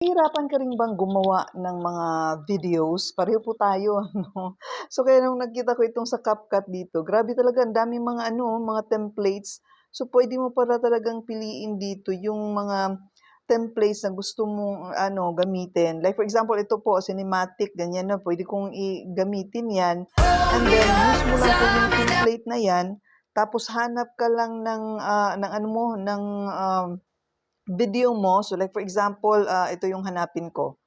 Nahihirapan ka rin bang gumawa ng mga videos? Pareho po tayo, ano. So, kaya nung nakita ko itong sa CapCut dito, grabe talaga ang daming mga ano, mga templates. So, puwede mo pala talagang piliin dito yung mga templates na gusto mong ano, gamitin. Like for example, ito po cinematic, ganyan na, puwede kong gamitin 'yan. And then use mo lang po yung template na 'yan, tapos hanap ka lang ng ano mo, ng, video mo. So, like for example, ito yung hanapin ko.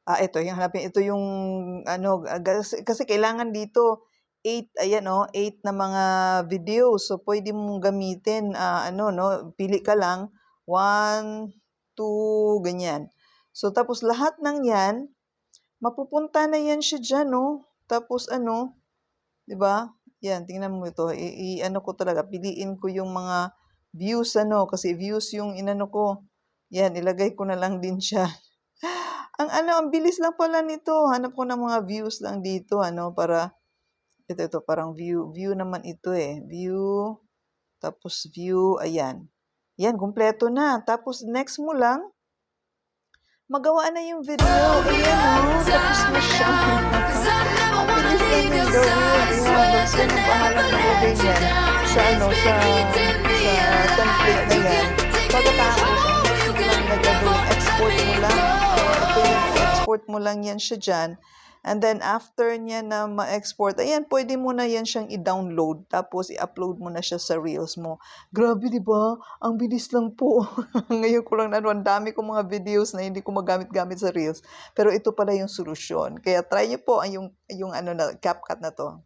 Ito yung ano, kasi kailangan dito 8 na mga videos. So, puwede mong gamitin, ano 'no, pili ka lang 1, 2 ganyan. So, tapos lahat ng 'yan, mapupunta na 'yan siya diyan 'no. Tapos ano, 'di ba? 'Yan, tingnan mo ito, i-ano ko talaga, piliin ko yung mga views ano, kasi views yung inano ko. 'Yan, ilagay ko na lang din siya. Ang bilis lang pala nito, hanap ko ng mga views lang dito ano, para ito parang view naman ito, eh, view, tapos view, ayan. 'Yan, kumpleto na. Tapos next mo lang, magawa na yung video. Ayan, oh, tapos na siya. Ang bilis lang yung gawin. Ayan, basta yung pangalan ng lagay niyan sa ano, sa template na yan. Pagkatapos, ang next mo lang na gagawin, export mo lang. Ito yung export mo lang yan siya dyan. And then, after niya na ma-export, ayan, pwede mo na yan siyang i-download. Tapos, i-upload mo na siya sa Reels mo. Grabe, di ba? Ang bilis lang po. Ngayon ko lang ang dami kong mga videos na hindi ko magamit-gamit sa Reels. Pero ito pala yung solusyon. Kaya try niyo po yung ano na, CapCut na to.